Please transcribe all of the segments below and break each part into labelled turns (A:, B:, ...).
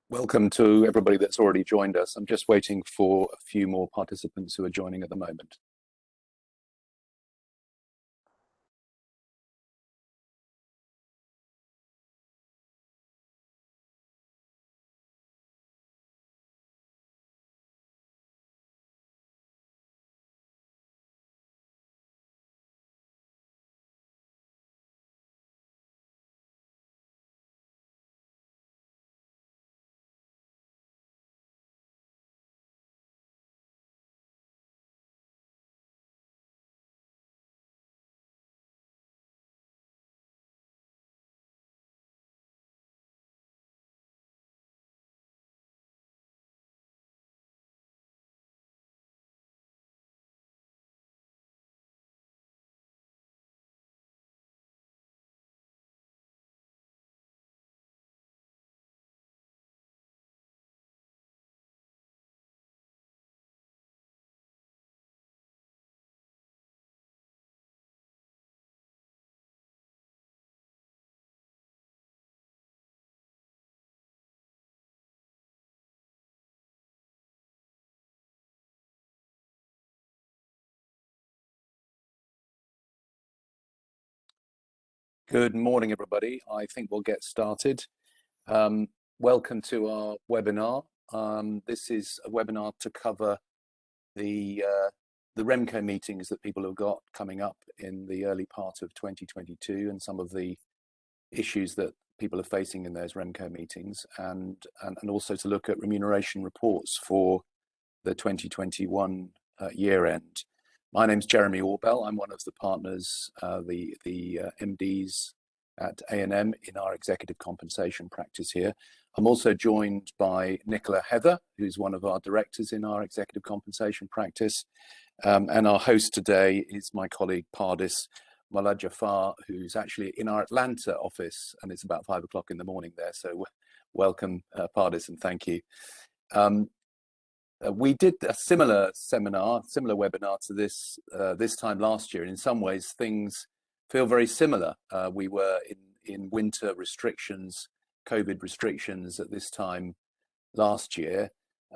A: Welcome to everybody that's already joined us. I'm just waiting for a few more participants who are joining at the moment. Good morning, everybody. I think we'll get started. Welcome to our webinar. This is a webinar to cover the RemCo meetings that people have got coming up in the early part of 2022 and some of the issues that people are facing in those RemCo meetings, and also to look at remuneration reports for the 2021 year end. My name's Jeremy Orbell. I'm one of the partners, the MDs at A&M in our executive compensation practice here. I'm also joined by Nicola Heather, who's one of our directors in our executive compensation practice. And our host today is my colleague Pardis Mullah Jafar, who's actually in our Atlanta office, and it's about 5 o'clock in the morning there. So welcome, Pardis, and thank you. We did a similar webinar to this time last year. And in some ways, things feel very similar. We were in winter restrictions, COVID restrictions at this time last year.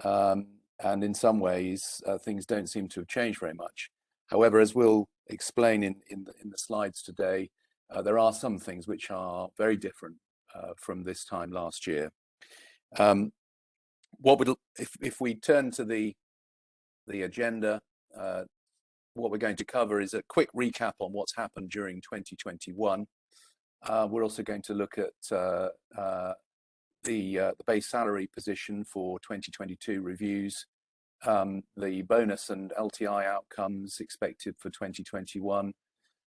A: And in some ways, things don't seem to have changed very much. However, as we'll explain in the slides today, there are some things which are very different from this time last year. If we turn to the agenda, what we're going to cover is a quick recap on what's happened during 2021. We're also going to look at the base salary position for 2022 reviews, the bonus and LTI outcomes expected for 2021,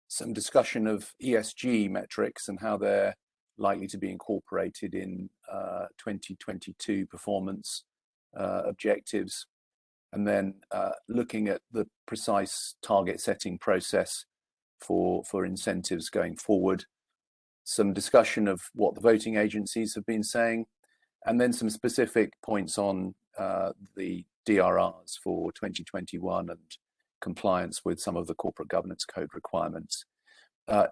A: some discussion of ESG metrics and how they're likely to be incorporated in 2022 performance objectives, and then looking at the precise target setting process for incentives going forward, some discussion of what the voting agencies have been saying, and then some specific points on the DRRs for 2021 and compliance with some of the corporate governance code requirements.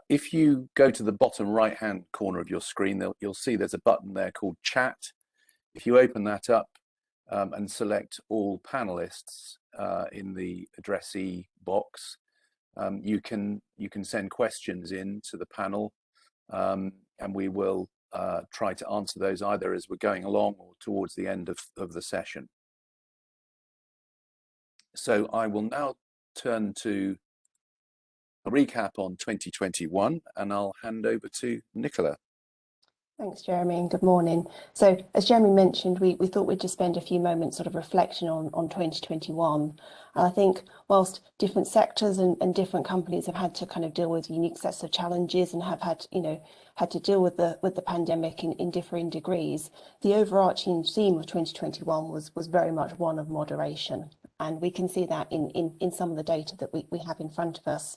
A: If you go to the bottom right hand corner of your screen, you'll see there's a button there called chat. If you open that up and select all panelists in the addressee box, you can send questions in to the panel, and we will try to answer those either as we're going along or towards the end of the session. So I will now turn to a recap on 2021, and I'll hand over to Nicola.
B: Thanks, Jeremy, and good morning. So as Jeremy mentioned, we thought we'd just spend a few moments sort of reflection on 2021. And I think whilst different sectors and different companies have had to kind of deal with unique sets of challenges and have had to deal with the pandemic in differing degrees, the overarching theme of 2021 was very much one of moderation. And we can see that in some of the data that we have in front of us.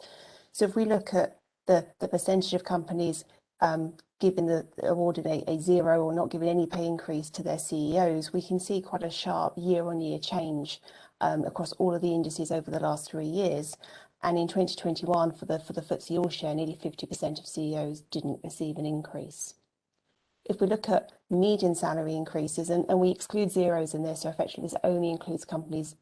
B: So if we look at the percentage of companies awarded a zero or not giving any pay increase to their CEOs, we can see quite a sharp year-on-year change across all of the indices over the last 3 years. And in 2021, for the FTSE All Share, nearly 50% of CEOs didn't receive an increase. if we look at median salary increases, and we exclude zeros in this, so effectively this only includes companies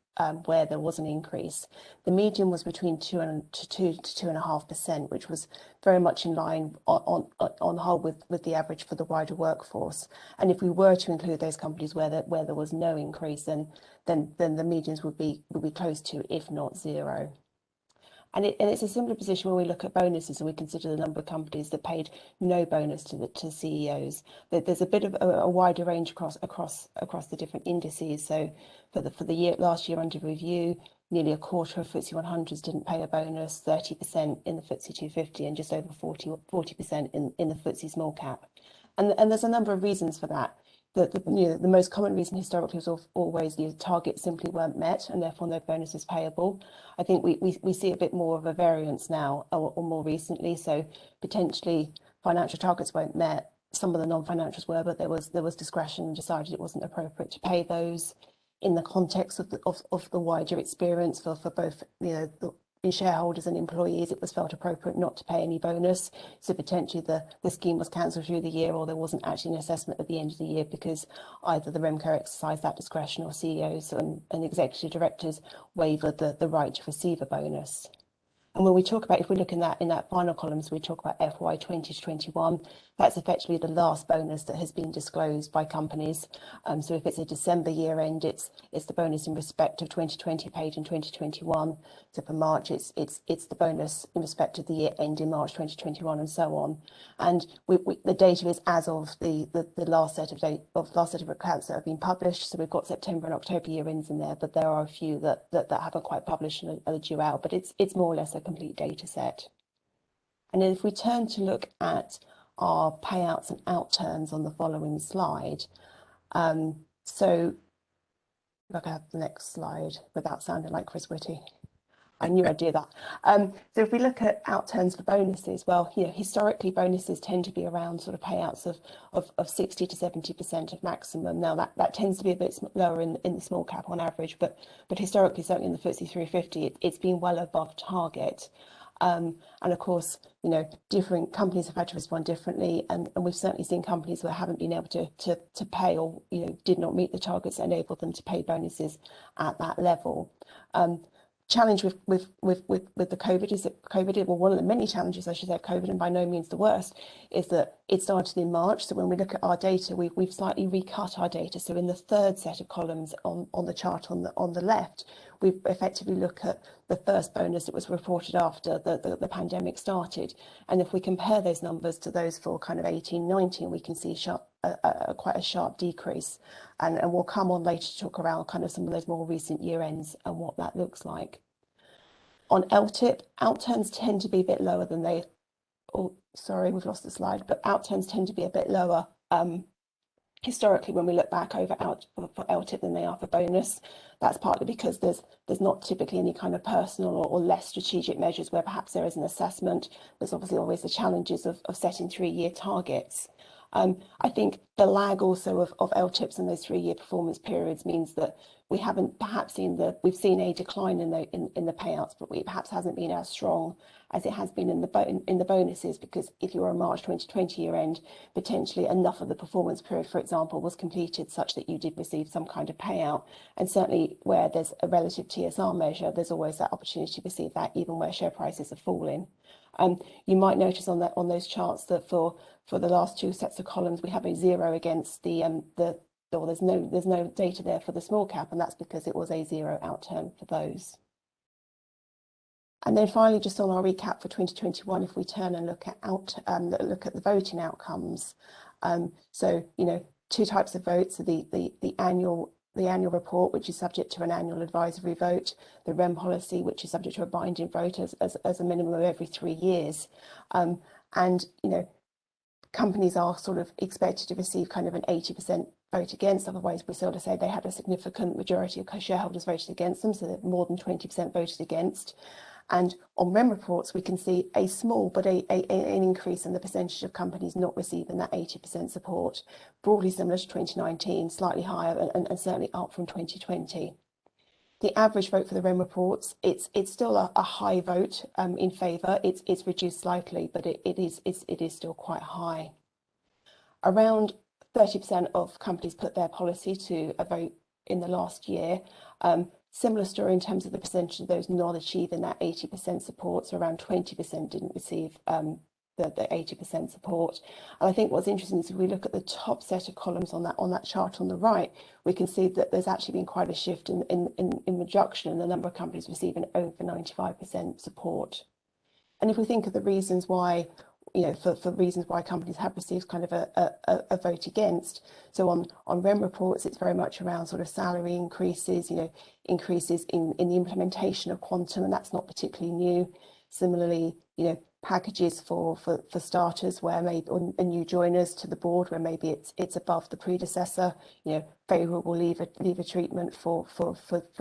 B: where there was an increase, the median was between 2 to 2.5%, which was very much in line on the whole with the average for the wider workforce. And if we were to include those companies where there was no increase, then the medians would be close to, if not zero. And it's a similar position when we look at bonuses and we consider the number of companies that paid no bonus to CEOs. There's a bit of a wider range across the different indices. So for the last year under review, nearly a quarter of FTSE 100s didn't pay a bonus, 30% in the FTSE 250, and just over 40% in the FTSE small cap. And there's a number of reasons for that. The most common reason historically was always the targets simply weren't met and therefore no bonuses payable. I think we see a bit more of a variance now or more recently. So potentially financial targets weren't met. Some of the non-financials were, but there was discretion and decided it wasn't appropriate to pay those in the context of the wider experience for both shareholders and employees. It was felt appropriate not to pay any bonus. So potentially the scheme was cancelled through the year, or there wasn't actually an assessment at the end of the year because either the RemCo exercised that discretion or CEOs and executive directors waived the right to receive a bonus. And when we talk about, if we look in that final column, so we talk about FY 20 to 21, that's effectively the last bonus that has been disclosed by companies. So if it's a December year end, it's the bonus in respect of 2020 paid in 2021. So for March, it's the bonus in respect of the year end in March 2021, and so on. And the data is as of the last set of accounts that have been published. So we've got September and October year ends in there, but there are a few that haven't quite published and are due out. But it's more or less a complete data set. And then if we turn to look at our payouts and outturns on the following slide, so look at the next slide without sounding like Chris Whitty. I knew I'd do that. So if we look at outturns for bonuses, well, historically bonuses tend to be around sort of payouts of 60 to 70% of maximum. Now that tends to be a bit lower in the small cap on average, but historically, certainly in the FTSE 350, it's been well above target. And of course, different companies have had to respond differently, and we've certainly seen companies that haven't been able to pay, or did not meet the targets that enabled them to pay bonuses at that level. Challenge with the COVID is that COVID, well, one of the many challenges, I should say, COVID, and by no means the worst, is that it started in March. So when we look at our data, we've slightly recut our data. So in the third set of columns on the chart on the left, we effectively look at the first bonus that was reported after the pandemic started. And if we compare those numbers to those for kind of 18, 19, we can see quite a sharp decrease. And we'll come on later to talk around kind of some of those more recent year ends and what that looks like. On LTIP, outturns tend to be a bit lower than they, oh, sorry, we've lost the slide, but outturns tend to be a bit lower historically when we look back for LTIP than they are for bonus. That's partly because there's not typically any kind of personal or less strategic measures where perhaps there is an assessment. There's obviously always the challenges of setting 3-year targets. I think the lag also of LTIPs and those 3-year performance periods means that we haven't perhaps we've seen a decline in the payouts, but it perhaps hasn't been as strong as it has been in the bonuses, because if you're a March 2020 year end, potentially enough of the performance period, for example, was completed such that you did receive some kind of payout. And certainly where there's a relative TSR measure, there's always that opportunity to receive that, even where share prices are falling. You might notice on those charts that for the last 2 sets of columns, we have a 0 against or there's no data there for the small cap, and that's because it was a 0 outturn for those. And then finally, just on our recap for 2021, if we turn and look at the voting outcomes, so 2 types of votes: so the annual report, which is subject to an annual advisory vote, the REM policy, which is subject to a binding vote as a minimum of every 3 years. And companies are sort of expected to receive kind of an 80% vote against, otherwise we sort of say they had a significant majority of shareholders voted against them, so that more than 20% voted against. And on REM reports, we can see a small but an increase in the percentage of companies not receiving that 80% support, broadly similar to 2019, slightly higher, and certainly up from 2020. The average vote for the REM reports, it's still a high vote in favour. It's reduced slightly, but it is still quite high. Around 30% of companies put their policy to a vote in the last year. Similar story in terms of the percentage of those not achieving that 80% support, so around 20% didn't receive the 80% support. And I think what's interesting is if we look at the top set of columns on that chart on the right, we can see that there's actually been quite a shift in reduction in the number of companies receiving over 95% support. And if we think of the reasons why, for reasons why companies have received kind of a vote against. So on REM reports, it's very much around sort of salary increases, increases in the implementation of quantum, and that's not particularly new. Similarly, packages for starters where maybe or new joiners to the board where maybe it's above the predecessor, favourable leaver treatment for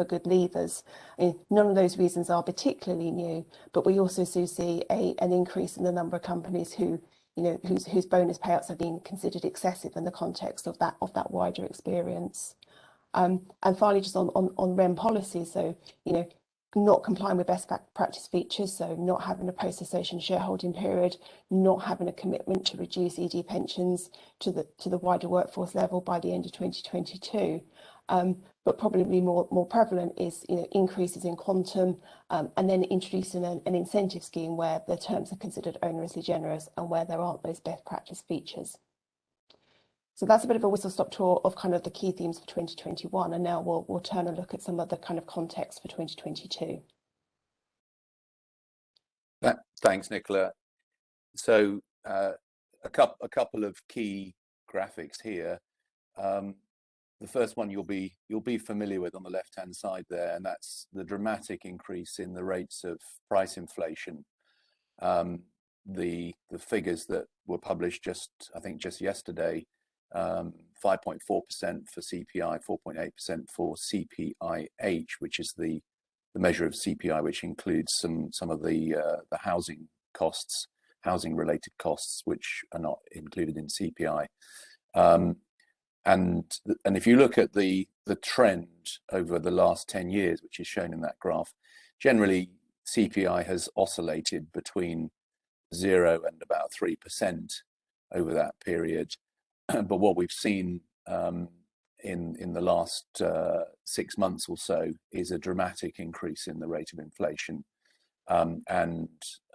B: good leavers. I mean, none of those reasons are particularly new, but we also do see an increase in the number of companies whose bonus payouts are being considered excessive in the context of that wider experience. And finally, just on REM policy, so not complying with best practice features, so not having a post-association shareholding period, not having a commitment to reduce ED pensions to the wider workforce level by the end of 2022. But probably more prevalent is increases in quantum, and then introducing an incentive scheme where the terms are considered onerously generous and where there aren't those best practice features. So that's a bit of a whistle-stop tour of kind of the key themes for 2021, and now we'll turn and look at some of the kind of context for 2022.
A: Thanks, Nicola. So a couple of key graphics here. The first one you'll be familiar with on the left-hand side there, and that's the dramatic increase in the rates of price inflation. The figures that were published I think just yesterday. 5.4% for CPI, 4.8% for CPIH, which is the measure of CPI, which includes some of the housing costs, housing related costs, which are not included in CPI. And if you look at the trend over the last 10 years, which is shown in that graph, generally CPI has oscillated between 0 and about 3% over that period. But what we've seen in the last 6 months or so is a dramatic increase in the rate of inflation. And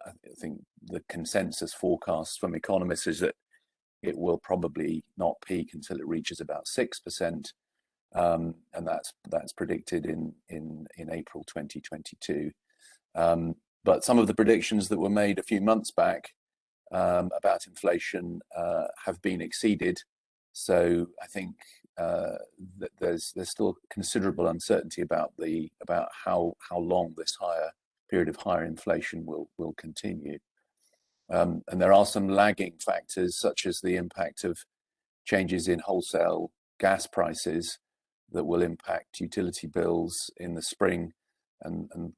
A: I think the consensus forecast from economists is that it will probably not peak until it reaches about 6%, and that's predicted in April 2022. But some of the predictions that were made a few months back about inflation have been exceeded. So I think that there's still considerable uncertainty about how long this period of higher inflation will continue. And there are some lagging factors, such as the impact of changes in wholesale gas prices that will impact utility bills in the spring, and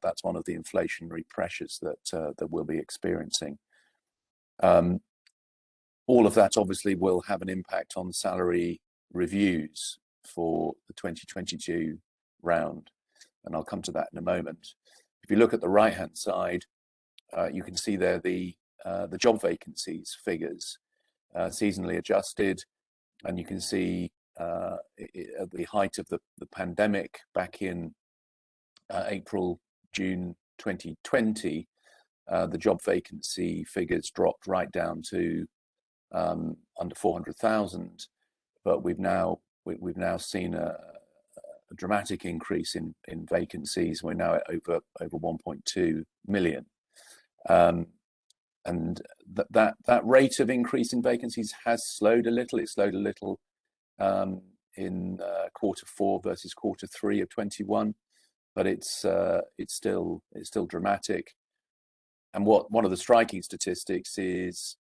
A: that's one of the inflationary pressures that we'll be experiencing. All of that obviously will have an impact on salary reviews for the 2022 round, and I'll come to that in a moment. If you look at the right-hand side, you can see there the job vacancies figures, seasonally adjusted, and you can see at the height of the pandemic back in April, June 2020, the job vacancy figures dropped right down to under 400,000, but we've now seen a dramatic increase in vacancies. We're now at over 1.2 million. And that rate of increase in vacancies has slowed a little. It slowed a little in Q4 versus Q3 of 21, but it's still dramatic. And one of the striking statistics is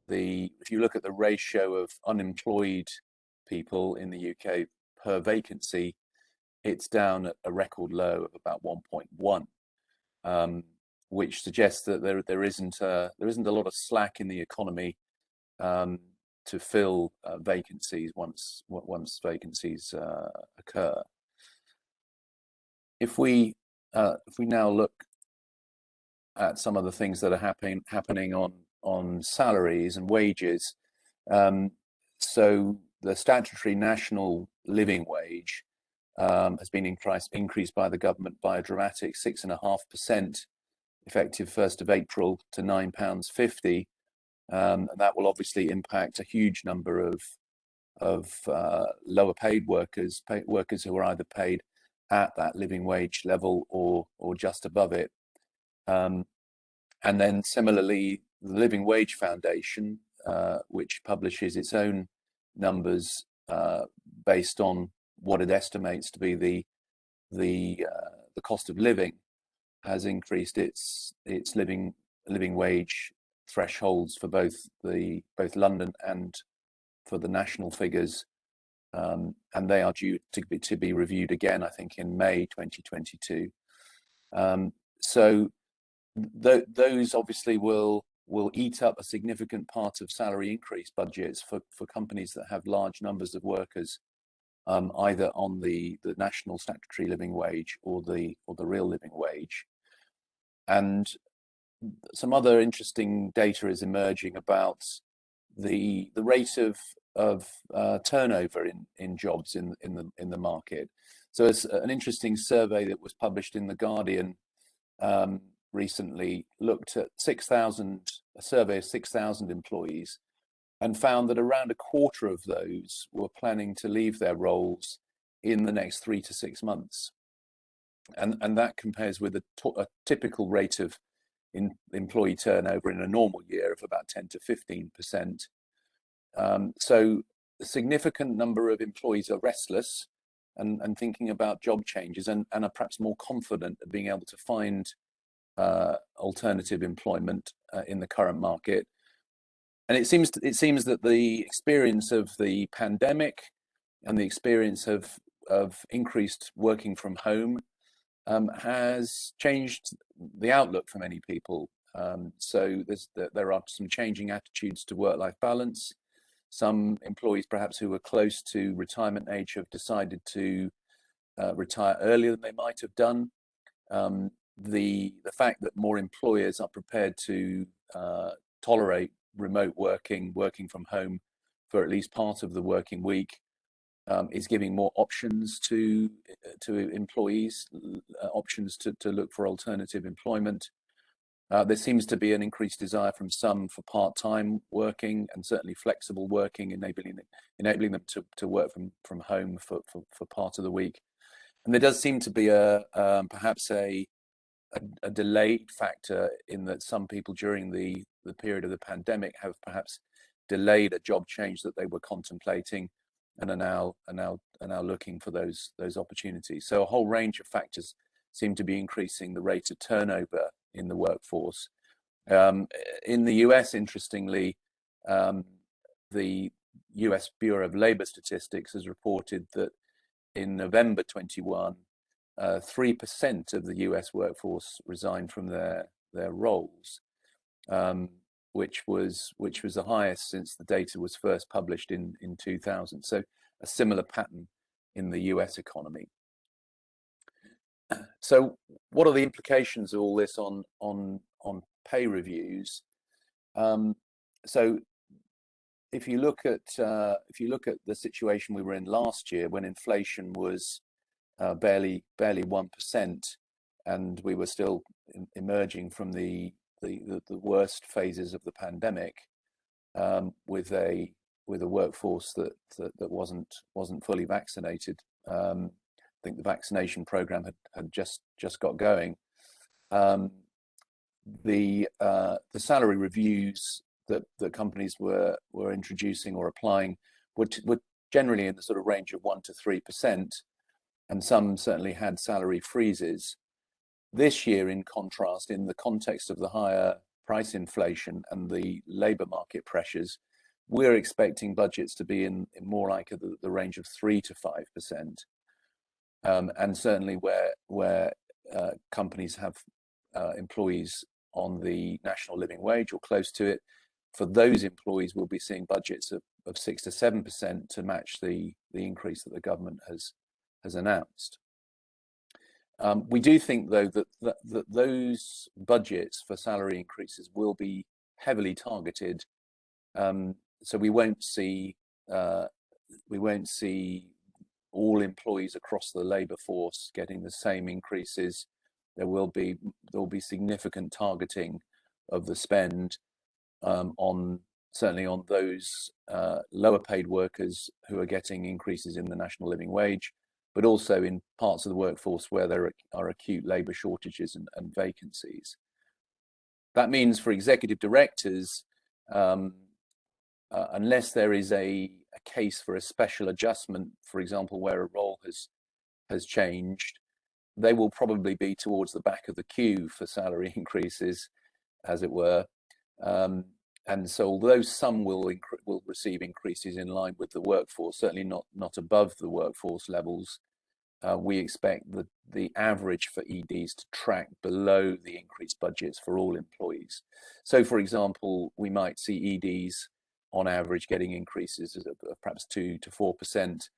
A: if you look at the ratio of unemployed people in the UK per vacancy, it's down at a record low of about 1.1. Which suggests that there isn't a lot of slack in the economy to fill vacancies once vacancies occur. If we now look at some of the things that are happening on on salaries and wages. So the statutory national living wage has been increased by the government by a dramatic 6.5%, effective 1st of April, to £9.50. And that will obviously impact a huge number of lower paid workers, workers who are either paid at that living wage level or just above it. And then similarly, the Living Wage Foundation, which publishes its own numbers based on what it estimates to be the cost of living, has increased its living wage thresholds for both London and for the national figures, and they are due to be reviewed again, I think, in May 2022. So those obviously will eat up a significant part of salary increase budgets for companies that have large numbers of workers, either on the national statutory living wage or the real living wage. And some other interesting data is emerging about the rate of turnover in jobs in the market. So it's an interesting survey that was published in The Guardian recently, looked at a survey of 6,000 employees, and found that around a quarter of those were planning to leave their roles in the next 3 to 6 months. And that compares with a typical rate of employee turnover in a normal year of about 10 to 15%. So a significant number of employees are restless and thinking about job changes, and are perhaps more confident of being able to find alternative employment in the current market. And it seems that the experience of the pandemic and the experience of increased working from home has changed the outlook for many people. So there are some changing attitudes to work-life balance. Some employees, perhaps who were close to retirement age, have decided to retire earlier than they might have done. The fact that more employers are prepared to tolerate remote working from home for at least part of the working week is giving more options to employees, options to look for alternative employment. There seems to be an increased desire from some for part-time working, and certainly flexible working, enabling them to work from home for part of the week. And there does seem to be perhaps a delayed factor in that some people during the period of the pandemic have perhaps delayed a job change that they were contemplating, and are now looking for those opportunities. So a whole range of factors seem to be increasing the rate of turnover in the workforce. In the US, interestingly, the US Bureau of Labor Statistics has reported that in November 21, 3% of the US workforce resigned from their roles, which was the highest since the data was first published in 2000. So a similar pattern in the US economy. So what are the implications of all this on pay reviews? So if you look at the situation we were in last year, when inflation was barely 1%, and we were still emerging from the worst phases of the pandemic, with a workforce that wasn't fully vaccinated. I think the vaccination program had just got going. The salary reviews that companies were introducing or applying were generally in the sort of range of 1 to 3%, and some certainly had salary freezes. This year, in contrast, in the context of the higher price inflation and the labour market pressures, we're expecting budgets to be in more like the range of 3 to 5%. And certainly where companies have employees on the national living wage or close to it, for those employees, we'll be seeing budgets of 6 to 7% to match the increase that the government has announced. We do think, though, that those budgets for salary increases will be heavily targeted. So we won't see all employees across the labour force getting the same increases. There will be significant targeting of the spend certainly on those lower paid workers who are getting increases in the national living wage, but also in parts of the workforce where there are acute labour shortages and vacancies. That means for executive directors, unless there is a case for a special adjustment, for example, where a role has changed, they will probably be towards the back of the queue for salary increases, as it were. And so although some will receive increases in line with the workforce, certainly not above the workforce levels, we expect the average for EDs to track below the increased budgets for all employees. So for example, we might see EDs on average getting increases of perhaps 2 to 4%,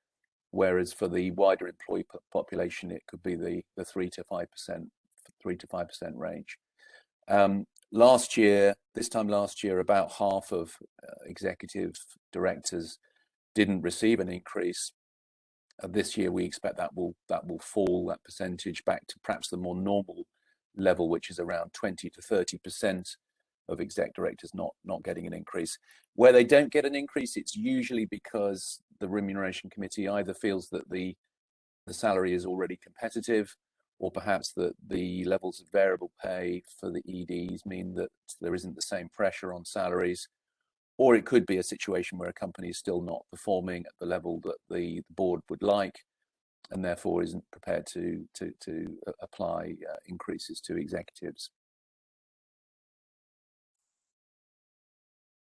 A: whereas for the wider employee population, it could be the 3 to 5% range. This time last year, about half of executive directors didn't receive an increase. This year, we expect that will fall, that percentage, back to perhaps the more normal level, which is around 20 to 30% of exec directors not getting an increase. Where they don't get an increase, it's usually because the Remuneration Committee either feels that the salary is already competitive, or perhaps that the levels of variable pay for the EDs mean that there isn't the same pressure on salaries, or it could be a situation where a company is still not performing at the level that the board would like, and therefore isn't prepared to apply increases to executives.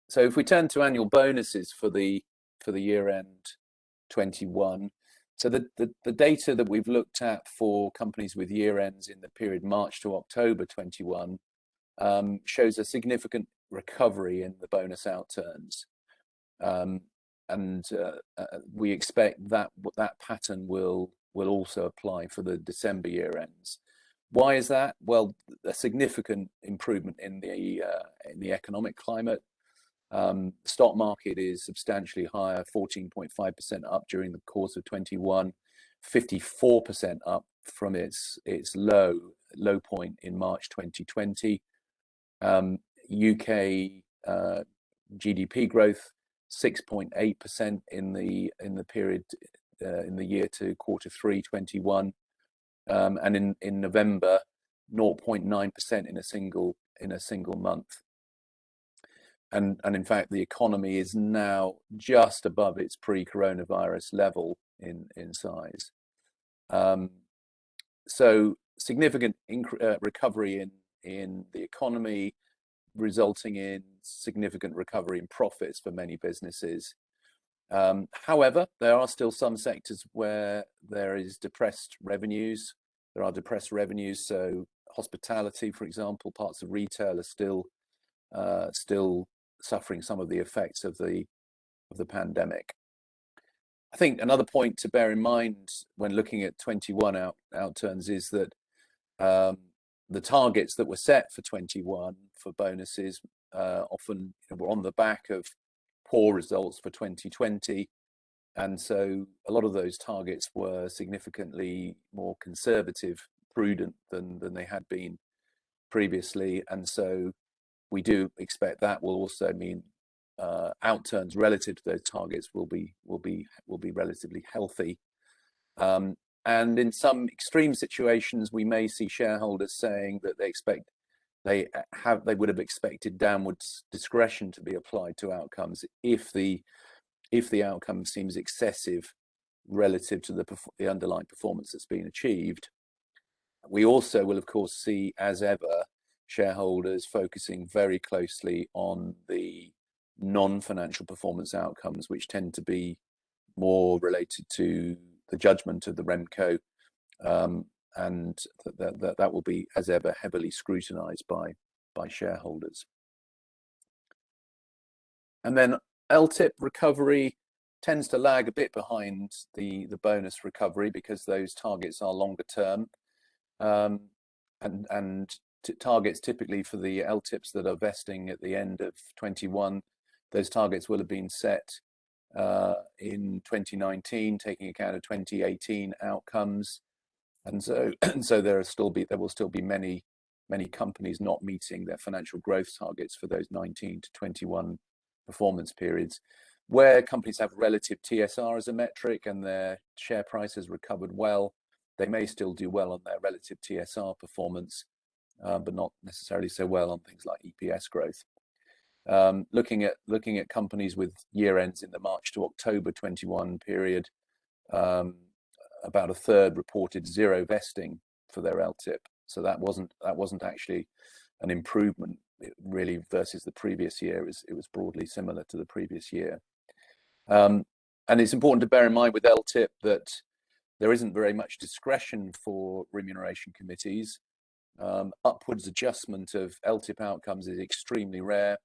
A: So if we turn to annual bonuses for the year end 21, so the data that we've looked at for companies with year ends in the period March to October 21 shows a significant recovery in the bonus outturns, and we expect that pattern will also apply for the December year ends. Why is that? Well, a significant improvement in the economic climate. Stock market is substantially higher, 14.5% up during the course of 21, 54% up from its low point in March 2020. UK GDP growth 6.8% in the period in the year to Q3 21, and in November 0.9% in a single month. And in fact, the economy is now just above its pre-coronavirus level in size. So significant recovery in the economy, resulting in significant recovery in profits for many businesses. However, there are still some sectors where there are depressed revenues. So hospitality, for example, parts of retail are still suffering some of the effects of the pandemic. I think another point to bear in mind when looking at 21 outturns is that the targets that were set for 21 for bonuses often were on the back of poor results for 2020, and so a lot of those targets were significantly more conservative, prudent than they had been previously, and so we do expect that will also mean outturns relative to those targets will be relatively healthy. And in some extreme situations, we may see shareholders saying that they would have expected downwards discretion to be applied to outcomes if the outcome seems excessive relative to the underlying performance that's been achieved. We also will, of course, see, as ever, shareholders focusing very closely on the non-financial performance outcomes, which tend to be more related to the judgment of the RemCo, and that will be, as ever, heavily scrutinized by shareholders. And then LTIP recovery tends to lag a bit behind the bonus recovery because those targets are longer term, and targets typically for the LTIPs that are vesting at the end of 21. Those targets will have been set in 2019, taking account of 2018 outcomes, and so there will still be many companies not meeting their financial growth targets for those 19 to 21 performance periods. Where companies have relative TSR as a metric and their share price has recovered well, they may still do well on their relative TSR performance, but not necessarily so well on things like EPS growth. Looking at companies with year ends in the March to October 21 period, about a third reported zero vesting for their LTIP. So that wasn't actually an improvement really versus the previous year. It was broadly similar to the previous year. And it's important to bear in mind with LTIP that there isn't very much discretion for remuneration committees. Upwards adjustment of LTIP outcomes is extremely rare.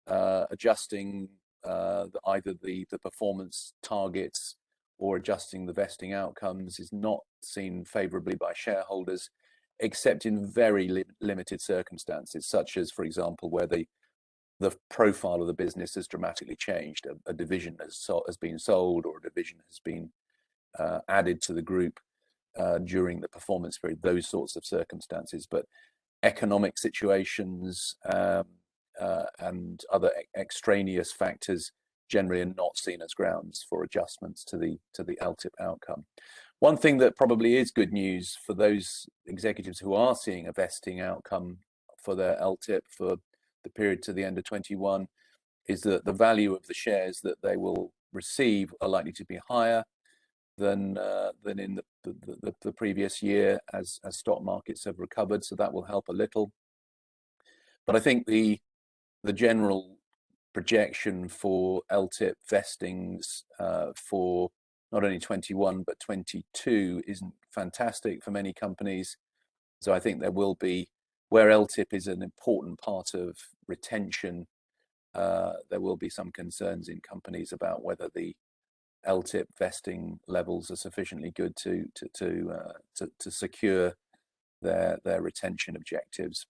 A: Adjusting either the performance targets or adjusting the vesting outcomes is not seen favorably by shareholders, except in very limited circumstances, such as, for example, where the profile of the business has dramatically changed. A division has been sold, or a division has been added to the group during the performance period, those sorts of circumstances. But economic situations and other extraneous factors generally are not seen as grounds for adjustments to the LTIP outcome. One thing that probably is good news for those executives who are seeing a vesting outcome for their LTIP for the period to the end of 21 is that the value of the shares that they will receive are likely to be higher than in the previous year as stock markets have recovered. So that will help a little. But I think the general projection for LTIP vestings for not only 21 but 22 isn't fantastic for many companies. So I think there will be, where LTIP is an important part of retention, there will be some concerns in companies about whether the LTIP vesting levels are sufficiently good to secure their retention objectives.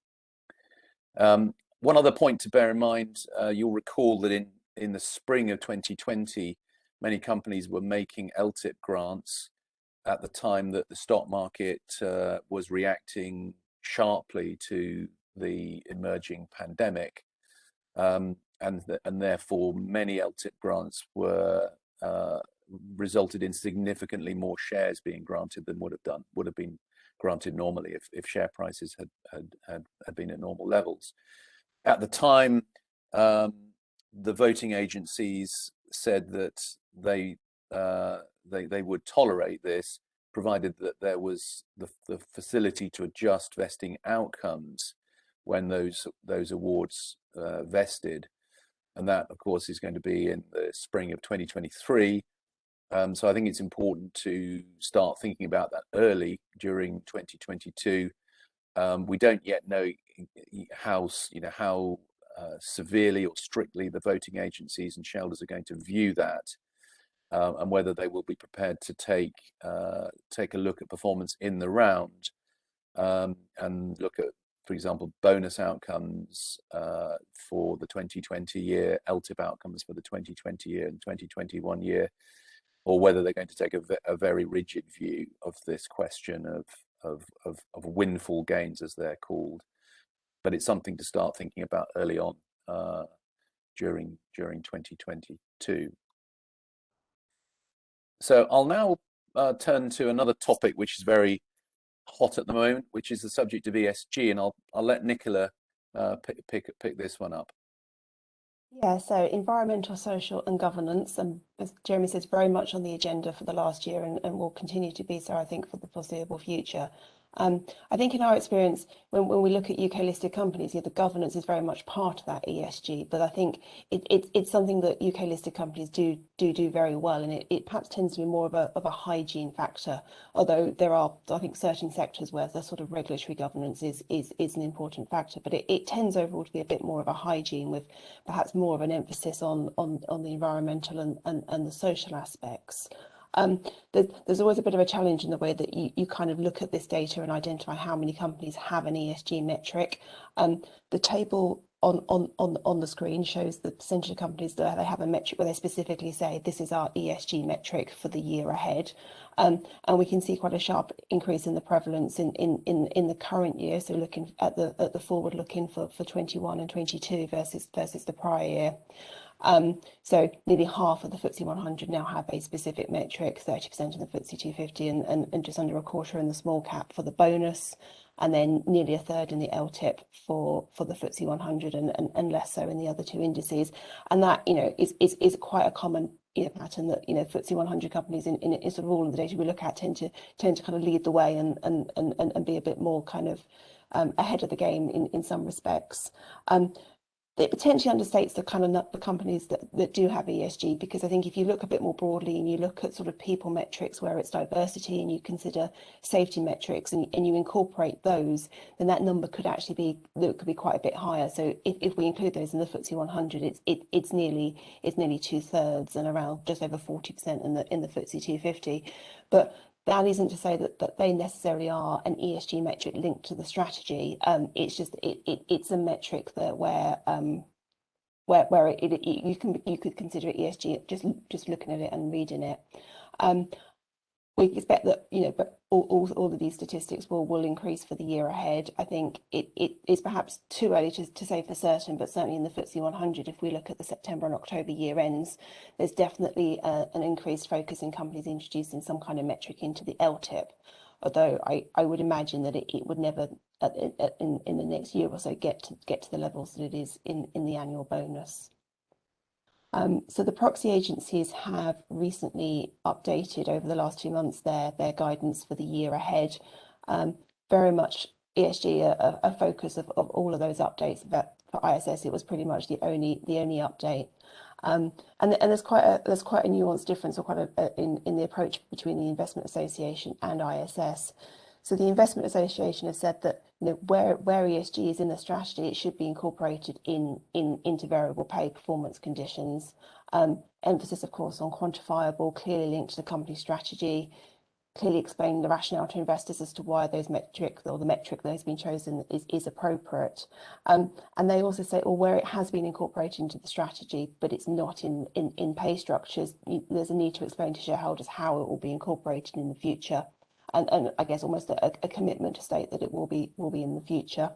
A: One other point to bear in mind, you'll recall that in the spring of 2020, many companies were making LTIP grants at the time that the stock market was reacting sharply to the emerging pandemic, and therefore many LTIP grants were resulted in significantly more shares being granted than would have been granted normally if share prices had been at normal levels. At the time, the voting agencies said that they would tolerate this, provided that there was the facility to adjust vesting outcomes when those awards vested, and that, of course, is going to be in the spring of 2023. So I think it's important to start thinking about that early during 2022. We don't yet know how severely or strictly the voting agencies and shareholders are going to view that, and whether they will be prepared to take a look at performance in the round, and look at, for example, bonus outcomes for the 2020 year, LTIP outcomes for the 2020 year and 2021 year, or whether they're going to take a very rigid view of this question of windfall gains, as they're called. But it's something to start thinking about early on during 2022. So I'll now turn to another topic which is very hot at the moment, which is the subject of ESG, and I'll let Nicola pick this one up.
B: Yeah, so environmental, social and governance, and as Jeremy says, very much on the agenda for the last year and will continue to be so, I think, for the foreseeable future. I think in our experience, when we look at UK listed companies, the governance is very much part of that ESG, but I think it's something that UK listed companies do very well, and it perhaps tends to be more of a hygiene factor, although there are, I think, certain sectors where the sort of regulatory governance is an important factor, but it tends overall to be a bit more of a hygiene, with perhaps more of an emphasis on the environmental and the social aspects. There's always a bit of a challenge in the way that you kind of look at this data and identify how many companies have an ESG metric. The table on the screen shows the percentage of companies that they have a metric where they specifically say this is our ESG metric for the year ahead. And we can see quite a sharp increase in the prevalence in the current year. So looking at the forward looking for 21 and 22 versus the prior year. So nearly half of the FTSE 100 now have a specific metric, 30% in the FTSE 250 and just under a quarter in the small cap for the bonus, and then nearly a third in the LTIP for the FTSE 100 and less so in the other two indices. And that, you know, is quite a common pattern that, you know, FTSE 100 companies in sort of all of the data we look at tend to kind of lead the way and be a bit more kind of ahead of the game in some respects. It potentially understates the kind of the companies that do have ESG, because I think if you look a bit more broadly and you look at sort of people metrics where it's diversity and you consider safety metrics and you incorporate those, then that number could actually be quite a bit higher. So if we include those in the FTSE 100, it's nearly 2/3 and around just over 40% in the FTSE 250. But that isn't to say that they necessarily are an ESG metric linked to the strategy. It's just it's a metric that where you could consider it ESG just looking at it and reading it. We expect that, you know, but all of these statistics will increase for the year ahead. I think it is perhaps too early to say for certain, but certainly in the FTSE 100, if we look at the September and October year ends, there's definitely an increased focus in companies introducing some kind of metric into the LTIP. Although I would imagine that it would never in the next year or so get to the levels that it is in the annual bonus. So the proxy agencies have recently updated over the last 2 months their guidance for the year ahead. Very much ESG a focus of all of those updates. But for ISS, it was pretty much the only update. And there's quite a nuanced difference, or quite in the approach between the Investment Association and ISS. So the Investment Association has said that, you know, where ESG is in the strategy, it should be incorporated into variable pay performance conditions. Emphasis, of course, on quantifiable, clearly linked to the company strategy, clearly explaining the rationale to investors as to why those metrics or the metric that has been chosen is appropriate. And they also say, or where it has been incorporated into the strategy, but it's not in pay structures, there's a need to explain to shareholders how it will be incorporated in the future. And I guess almost a commitment to state that it will be in the future.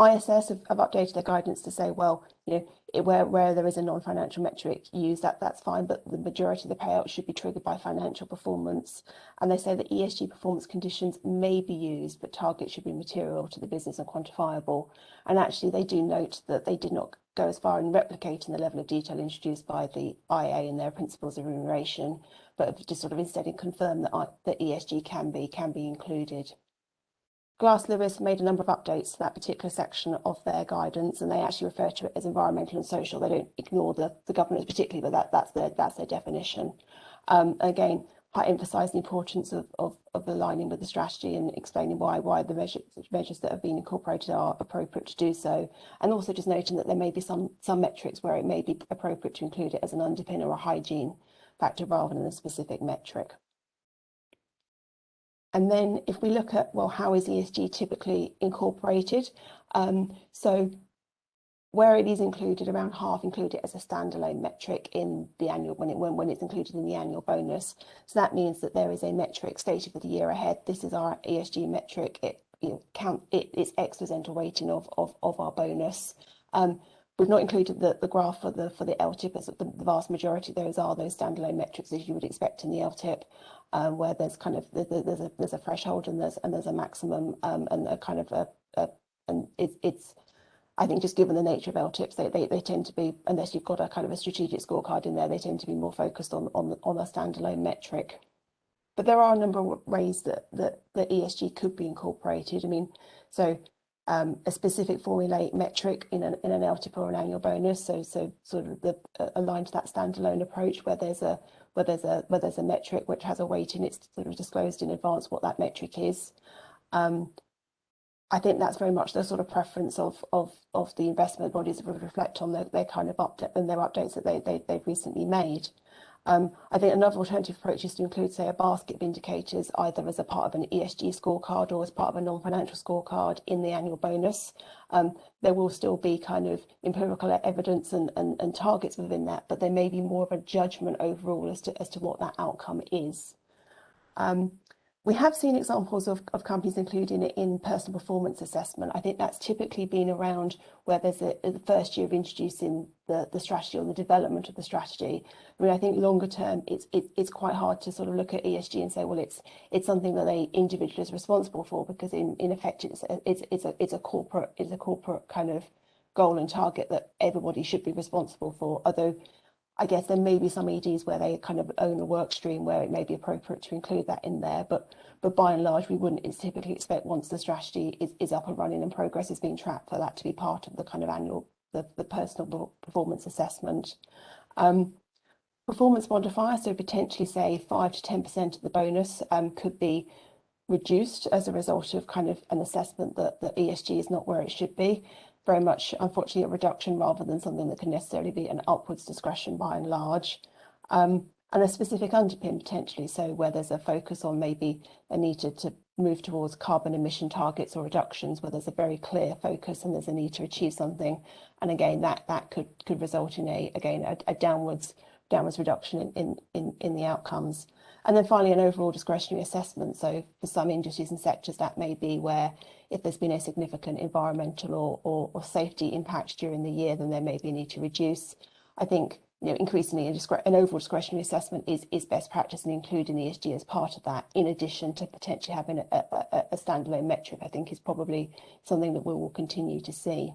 B: ISS have updated their guidance to say, well, you know, where there is a non-financial metric used, that's fine, but the majority of the payout should be triggered by financial performance. And they say that ESG performance conditions may be used, but targets should be material to the business and quantifiable. And actually, they do note that they did not go as far in replicating the level of detail introduced by the IA in their principles of remuneration, but just sort of instead confirm that ESG can be included. Glass Lewis made a number of updates to that particular section of their guidance, and they actually refer to it as environmental and social. They don't ignore the governance particularly, but that's their definition. Again, I emphasise the importance of aligning with the strategy and explaining why the measures that have been incorporated are appropriate to do so, and also just noting that there may be some metrics where it may be appropriate to include it as an underpin or a hygiene factor rather than a specific metric. And then if we look at, well, how is ESG typically incorporated? So where it is included, around half include it as a standalone metric in the annual, when it's included in the annual bonus. So that means that there is a metric stated for the year ahead. This is our ESG metric. It's X% or weighting of our bonus. We've not included the graph for the LTIP, as the vast majority of those are those standalone metrics as you would expect in the LTIP, where there's kind of there's a threshold and there's a maximum and a kind of and it's I think just given the nature of LTIPs, they tend to be, unless you've got a kind of a strategic scorecard in there, they tend to be more focused on a standalone metric. But there are a number of ways that ESG could be incorporated. I mean, so a specific formulaic metric in an LTIP or an annual bonus, so sort of aligned to that standalone approach where there's a metric which has a weight and it's sort of disclosed in advance what that metric is. I think that's very much the sort of preference of the investment bodies that would reflect on their kind of update and their updates that they've recently made. I think another alternative approach is to include, say, a basket of indicators, either as a part of an ESG scorecard or as part of a non-financial scorecard in the annual bonus. There will still be kind of empirical evidence and targets within that, but there may be more of a judgment overall as to what that outcome is. We have seen examples of companies including it in personal performance assessment. I think that's typically been around where there's the first year of introducing the strategy or the development of the strategy. I mean, I think longer term, it's quite hard to sort of look at ESG and say, well, it's something that a individual is responsible for, because in effect, it's a corporate kind of goal and target that everybody should be responsible for. Although I guess there may be some EDs where they kind of own a work stream where it may be appropriate to include that in there, but by and large, we wouldn't typically expect, once the strategy is up and running and progress is being tracked, for that to be part of the kind of annual, the personal performance assessment. Performance modifier, so potentially say 5 to 10% of the bonus could be reduced as a result of kind of an assessment that ESG is not where it should be. Very much, unfortunately, a reduction rather than something that can necessarily be an upwards discretion by and large. And a specific underpin potentially, so where there's a focus on maybe a need to move towards carbon emission targets or reductions, where there's a very clear focus and there's a need to achieve something. And again, that could result in a downwards reduction in the outcomes. And then finally, an overall discretionary assessment. So for some industries and sectors, that may be where, if there's been a significant environmental or safety impact during the year, then there may be a need to reduce. I think, increasingly an overall discretionary assessment is best practice, and including ESG as part of that, in addition to potentially having a standalone metric, I think is probably something that we will continue to see.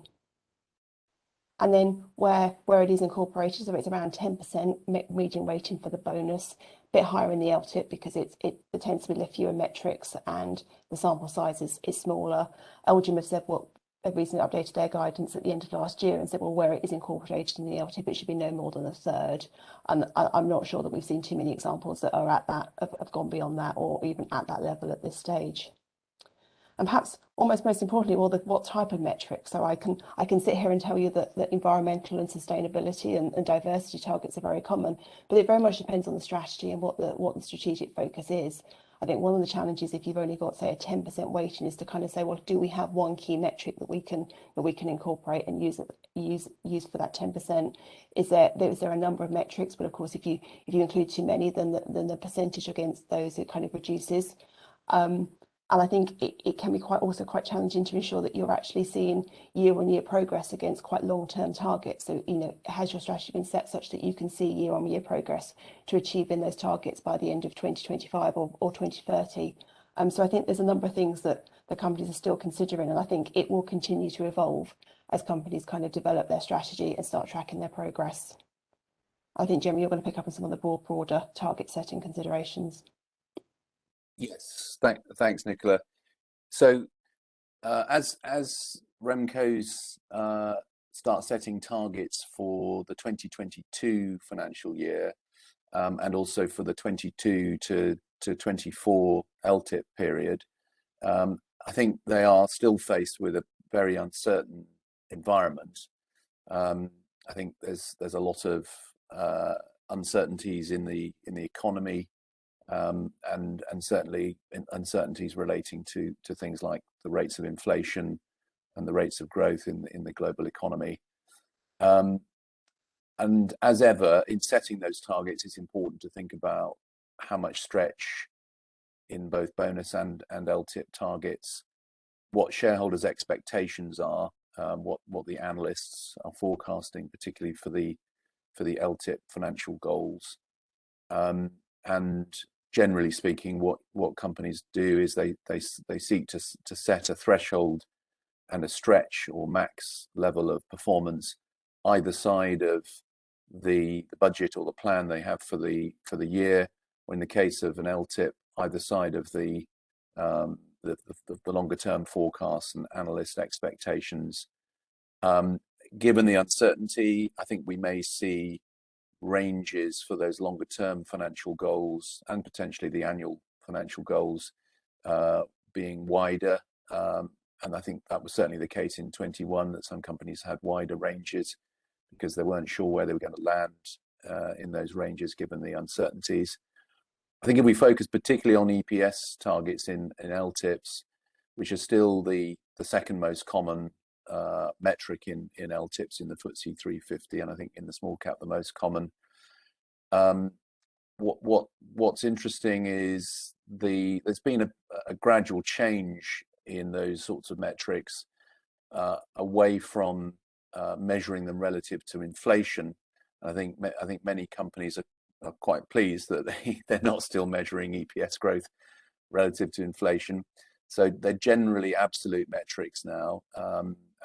B: And then where it is incorporated, so it's around 10% median weighting for the bonus, a bit higher in the LTIP because it tends to be fewer metrics and the sample size is smaller. LGIM have said they've recently updated their guidance at the end of last year and said, well, where it is incorporated in the LTIP, it should be no more than a third. And I'm not sure that we've seen too many examples that are at that, have gone beyond that, or even at that level at this stage. And perhaps almost most importantly, what type of metrics? So I can sit here and tell you that environmental and sustainability and diversity targets are very common, but it very much depends on the strategy and what the strategic focus is. I think one of the challenges, if you've only got, say, a 10% weighting, is to kind of say, well, do we have one key metric that we can incorporate and use for that 10%? Is there a number of metrics? But of course, if you include too many, then the percentage against those, it kind of reduces. And I think it can be also quite challenging to ensure that you're actually seeing year-on-year progress against quite long-term targets. So, has your strategy been set such that you can see year-on-year progress to achieving those targets by the end of 2025 or 2030? So I think there's a number of things that the companies are still considering, and I think it will continue to evolve as companies kind of develop their strategy and start tracking their progress. I think, Jeremy, you're going to pick up on some of the broader target setting considerations.
A: Yes, thanks, Nicola. So as RemCos start setting targets for the 2022 financial year, and also for the 22 to 24 LTIP period, I think they are still faced with a very uncertain environment. I think there's a lot of uncertainties in the economy. And certainly uncertainties relating to things like the rates of inflation and the rates of growth in the global economy. And as ever, in setting those targets, it's important to think about how much stretch in both bonus and LTIP targets, what shareholders' expectations are, what the analysts are forecasting, particularly for the LTIP financial goals. And generally speaking, what companies do is they seek to set a threshold and a stretch or max level of performance either side of the budget or the plan they have for the year, or in the case of an LTIP, either side of the longer term forecasts and analyst expectations. Given the uncertainty, I think we may see ranges for those longer term financial goals and potentially the annual financial goals being wider. And I think that was certainly the case in 21, that some companies had wider ranges because they weren't sure where they were going to land in those ranges given the uncertainties. I think if we focus particularly on EPS targets in LTIPs, which are still the second most common metric in LTIPs in the FTSE 350, and I think in the small cap the most common. What's interesting is there's been a gradual change in those sorts of metrics away from measuring them relative to inflation. I think many companies are quite pleased that they're not still measuring EPS growth relative to inflation. So they're generally absolute metrics now,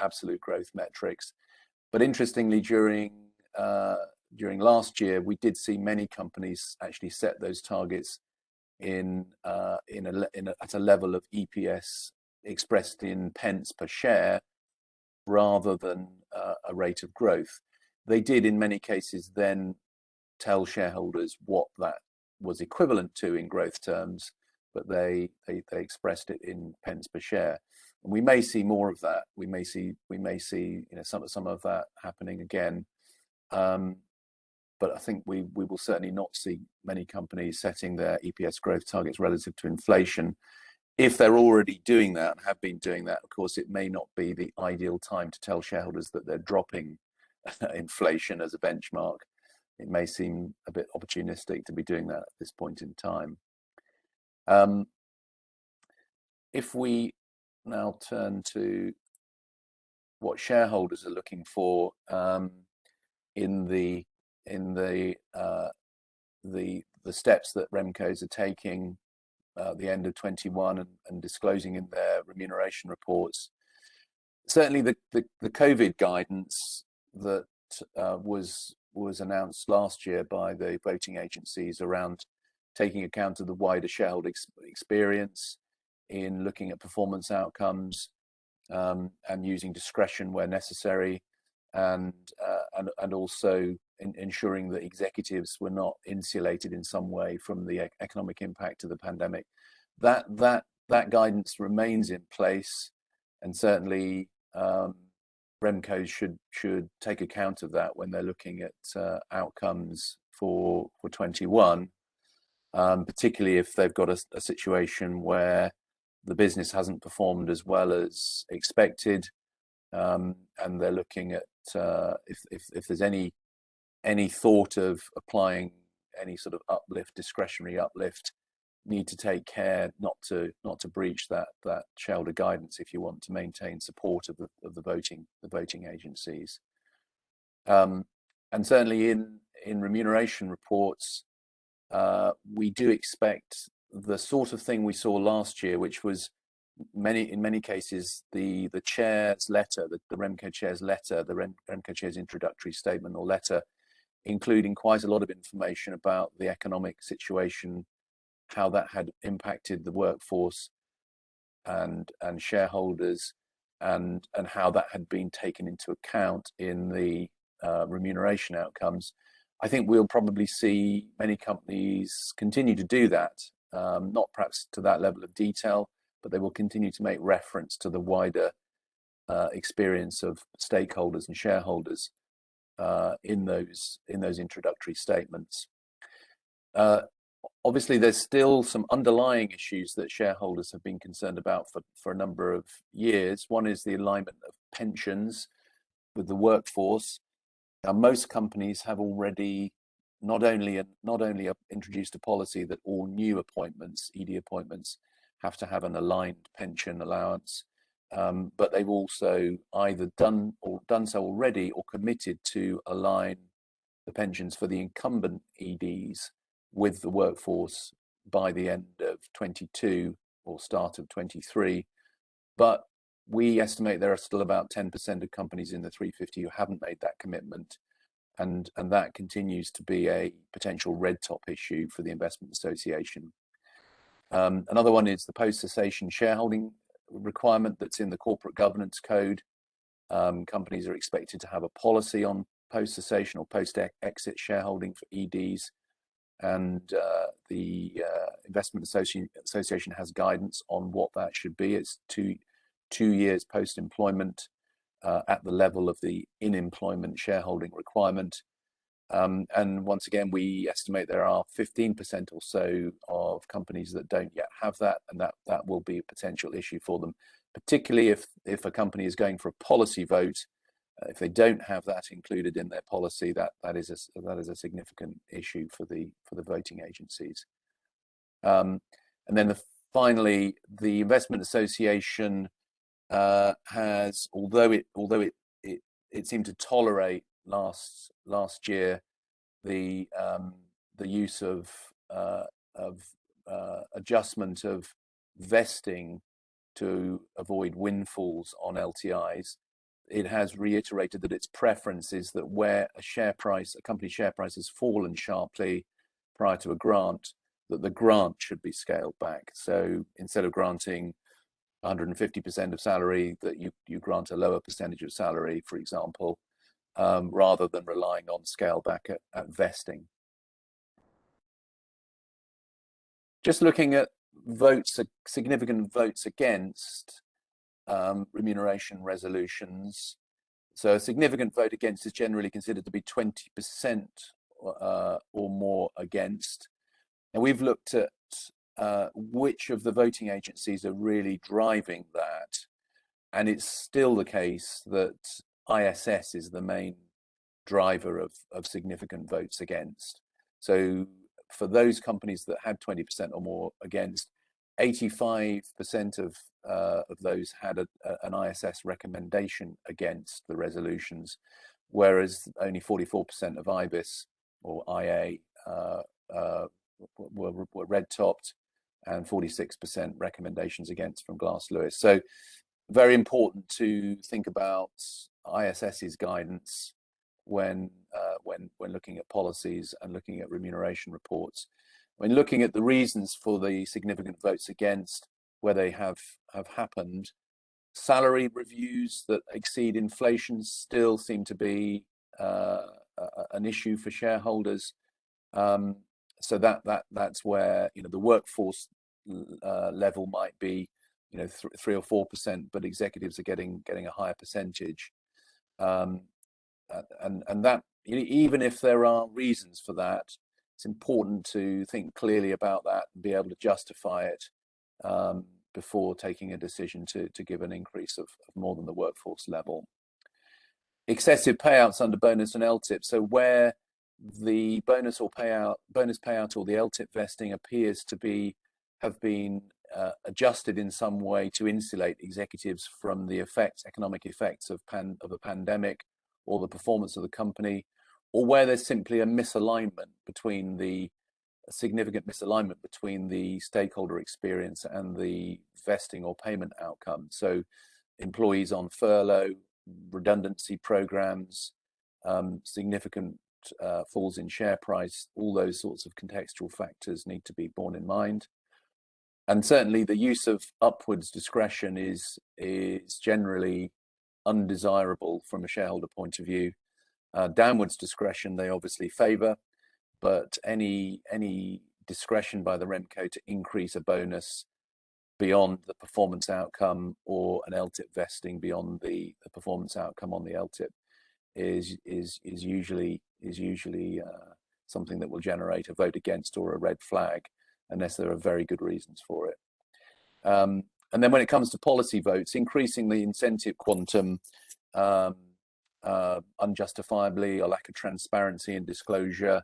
A: absolute growth metrics. But interestingly, during last year, we did see many companies actually set those targets at a level of EPS expressed in pence per share rather than a rate of growth. They did in many cases then tell shareholders what that was equivalent to in growth terms, but they expressed it in pence per share. And we may see more of that. We may see some of that happening again. But I think we will certainly not see many companies setting their EPS growth targets relative to inflation. If they're already doing that and have been doing that, of course, it may not be the ideal time to tell shareholders that they're dropping inflation as a benchmark. It may seem a bit opportunistic to be doing that at this point in time. If we now turn to what shareholders are looking for in the steps that RemCos are taking at the end of 21 and disclosing in their remuneration reports, certainly the COVID guidance that was announced last year by the voting agencies around taking account of the wider shareholder experience in looking at performance outcomes and using discretion where necessary, and also ensuring that executives were not insulated in some way from the economic impact of the pandemic. That guidance remains in place, and certainly RemCos should take account of that when they're looking at outcomes for 21, particularly if they've got a situation where the business hasn't performed as well as expected, and they're looking at if there's any thought of applying any sort of uplift, discretionary uplift, need to take care not to breach that shareholder guidance if you want to maintain support of the voting agencies. And certainly in remuneration reports, we do expect the sort of thing we saw last year, which was in many cases the chair's letter, the RemCo chair's letter, the RemCo chair's introductory statement or letter, including quite a lot of information about the economic situation, how that had impacted the workforce and shareholders, and how that had been taken into account in the remuneration outcomes. I think we'll probably see many companies continue to do that, not perhaps to that level of detail, but they will continue to make reference to the wider experience of stakeholders and shareholders in those introductory statements. Obviously, there's still some underlying issues that shareholders have been concerned about for a number of years. One is the alignment of pensions with the workforce. Most companies have already not only introduced a policy that all new appointments, ED appointments, have to have an aligned pension allowance, but they've also either done so already or committed to align the pensions for the incumbent EDs with the workforce by the end of 22 or start of 23. But we estimate there are still about 10% of companies in the 350 who haven't made that commitment, and that continues to be a potential red top issue for the Investment Association. Another one is the post-cessation shareholding requirement that's in the Corporate Governance Code. Companies are expected to have a policy on post-cessation or post-exit shareholding for EDs, and the Investment Association has guidance on what that should be. It's two years post-employment at the level of the in-employment shareholding requirement. And once again, we estimate there are 15% or so of companies that don't yet have that, and that will be a potential issue for them, particularly if a company is going for a policy vote. If they don't have that included in their policy, that is a significant issue for the voting agencies. And then finally, the Investment Association has, although it seemed to tolerate last year the use of adjustment of vesting to avoid windfalls on LTIs, it has reiterated that its preference is that where a company share price has fallen sharply prior to a grant, that the grant should be scaled back. So instead of granting 150% of salary, that you grant a lower percentage of salary, for example, rather than relying on scale back at vesting. Just looking at significant votes against remuneration resolutions. So a significant vote against is generally considered to be 20% or more against. And we've looked at which of the voting agencies are really driving that. And it's still the case that ISS is the main driver of significant votes against. So for those companies that had 20% or more against, 85% of those had an ISS recommendation against the resolutions, whereas only 44% of IBIS or IA were red-topped, and 46% recommendations against from Glass Lewis. So very important to think about ISS's guidance when looking at policies and looking at remuneration reports. When looking at the reasons for the significant votes against, where they have happened, salary reviews that exceed inflation still seem to be an issue for shareholders. So that's where the workforce level might be 3 or 4%, but executives are getting a higher percentage, and that even if there are reasons for that, it's important to think clearly about that and be able to justify it before taking a decision to give an increase of more than the workforce level. Excessive payouts under bonus and LTIP. So where the bonus payout or the LTIP vesting appears to have been adjusted in some way to insulate executives from the economic effects of a pandemic or the performance of the company, or where there's simply a significant misalignment between the stakeholder experience and the vesting or payment outcome. So employees on furlough, redundancy programs, significant falls in share price, all those sorts of contextual factors need to be borne in mind. And certainly the use of upwards discretion is generally undesirable from a shareholder point of view. Downwards discretion they obviously favour, but any discretion by the RemCo to increase a bonus beyond the performance outcome or an LTIP vesting beyond the performance outcome on the LTIP is usually something that will generate a vote against or a red flag, unless there are very good reasons for it. And then when it comes to policy votes, increasing the incentive quantum unjustifiably, or lack of transparency and disclosure,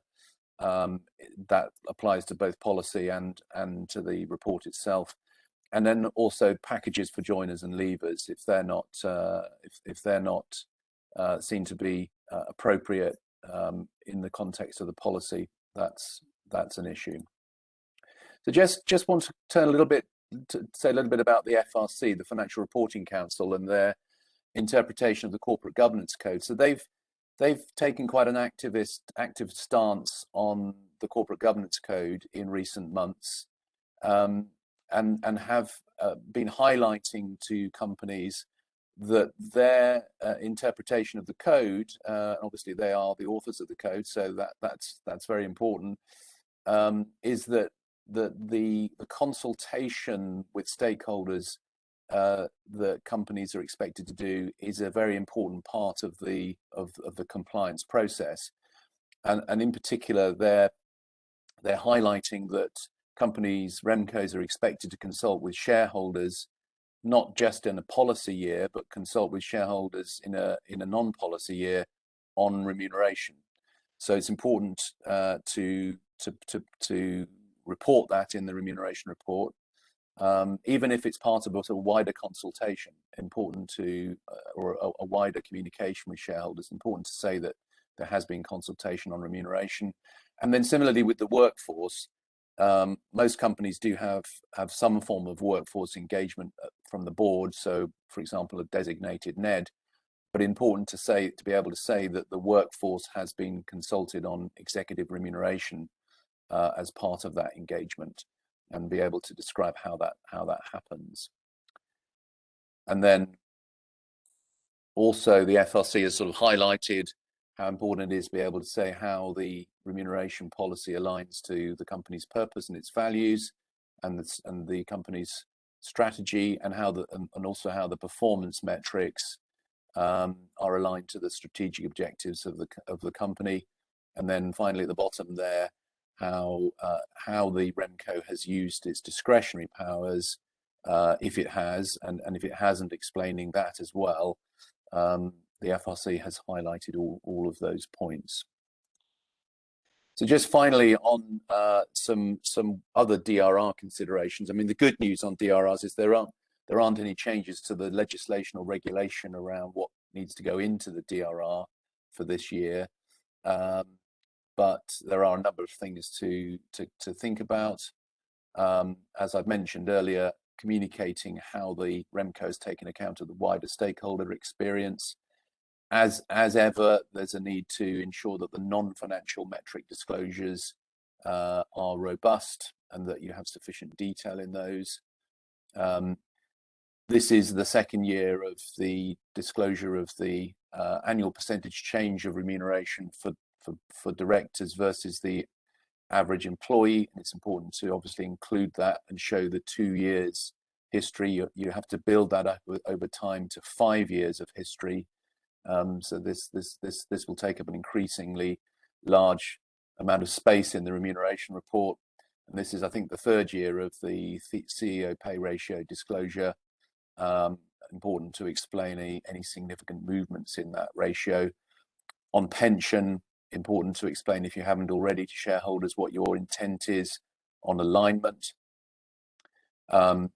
A: that applies to both policy and to the report itself. And then also packages for joiners and leavers, if they're not seen to be appropriate in the context of the policy, that's an issue. So just want to say a little bit about the FRC, the Financial Reporting Council, and their interpretation of the Corporate Governance Code. So they've taken quite an active stance on the Corporate Governance Code in recent months, and have been highlighting to companies that their interpretation of the code, obviously they are the authors of the code, so that's very important, is that the consultation with stakeholders that companies are expected to do is a very important part of the compliance process. and in particular, they're highlighting that companies, RemCos, are expected to consult with shareholders not just in a policy year, but consult with shareholders in a non-policy year on remuneration. So it's important to report that in the remuneration report, even if it's part of a wider consultation. Important to or a wider communication with shareholders. Important to say that there has been consultation on remuneration, and then similarly with the workforce. Most companies do have some form of workforce engagement from the board. So, for example, a designated NED. But important to be able to say that the workforce has been consulted on executive remuneration as part of that engagement, and be able to describe how that happens. And then also the FRC has sort of highlighted how important it is to be able to say how the remuneration policy aligns to the company's purpose and its values, and the company's strategy, and also how the performance metrics are aligned to the strategic objectives of the company. And then finally at the bottom there, how the RemCo has used its discretionary powers, if it has, and if it hasn't, explaining that as well. The FRC has highlighted all of those points. So just finally on some other DRR considerations. I mean, the good news on DRRs is there aren't any changes to the legislation or regulation around what needs to go into the DRR for this year, but there are a number of things to think about. As I've mentioned earlier, communicating how the RemCo has taken account of the wider stakeholder experience. As ever, there's a need to ensure that the non-financial metric disclosures are robust and that you have sufficient detail in those. This is the second year of the disclosure of the annual percentage change of remuneration for directors versus the average employee. And it's important to obviously include that and show the 2 years history. You have to build that up over time to 5 years of history. So this will take up an increasingly large amount of space in the remuneration report. And this is, I think, the third year of the CEO pay ratio disclosure. Important to explain any significant movements in that ratio. On pension, important to explain, if you haven't already, to shareholders what your intent is on alignment. The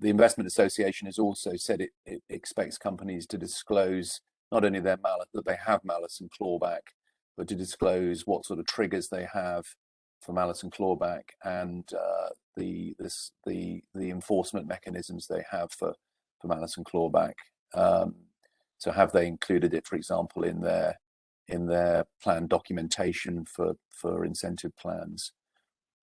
A: Investment Association has also said it expects companies to disclose not only that they have malus and clawback, but to disclose what sort of triggers they have for malus and clawback, and the enforcement mechanisms they have for malus and clawback. So have they included it, for example, in their plan documentation for incentive plans?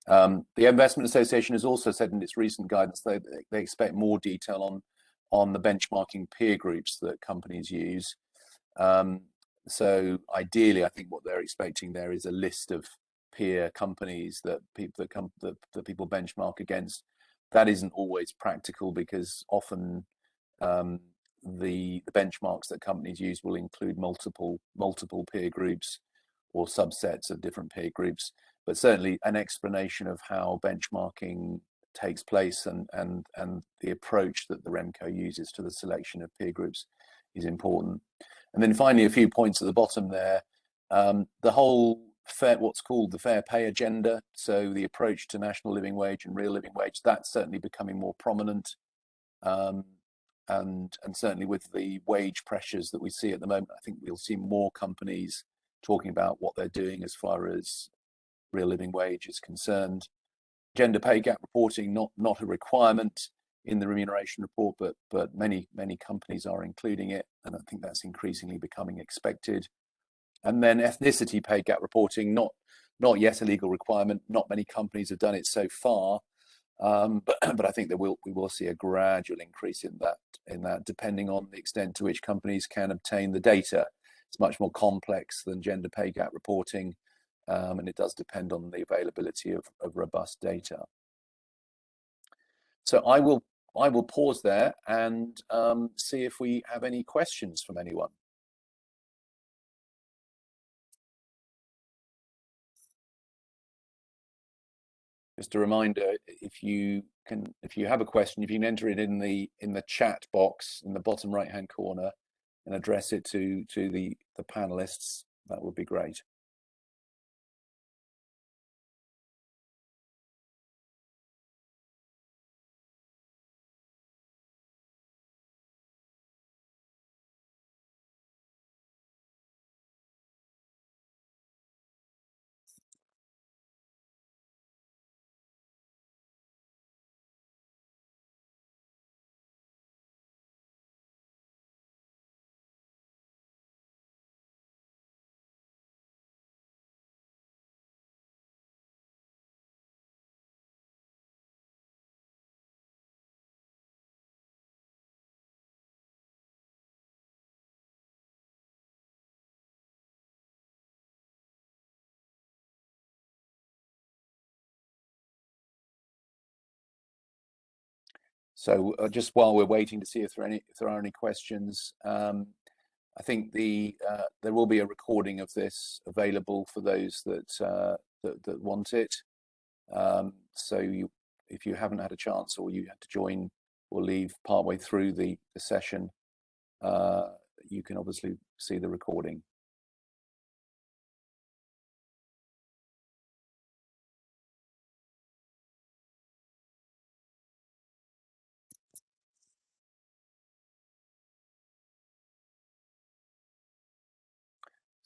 A: The Investment Association has also said in its recent guidance they expect more detail on the benchmarking peer groups that companies use. So ideally, I think what they're expecting there is a list of peer companies that people benchmark against. That isn't always practical, because often the benchmarks that companies use will include multiple peer groups or subsets of different peer groups. But certainly an explanation of how benchmarking takes place and the approach that the RemCo uses to the selection of peer groups is important. And then finally, a few points at the bottom there. The whole what's called the fair pay agenda, so the approach to national living wage and real living wage, that's certainly becoming more prominent. And certainly with the wage pressures that we see at the moment, I think we'll see more companies talking about what they're doing as far as real living wage is concerned. Gender pay gap reporting, not a requirement in the remuneration report, but many companies are including it, and I think that's increasingly becoming expected. And then ethnicity pay gap reporting, not yet a legal requirement. Not many companies have done it so far, but I think we will see a gradual increase in that, depending on the extent to which companies can obtain the data. It's much more complex than gender pay gap reporting, and it does depend on the availability of robust data. So I will pause there and see if we have any questions from anyone. Just a reminder, if you have a question, if you can enter it in the chat box in the bottom right hand corner and address it to the panelists, that would be great. So just while we're waiting to see if there are any questions, I think there will be a recording of this available for those that want it. So if you haven't had a chance or you had to join or leave partway through the session, you can obviously see the recording.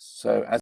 A: So as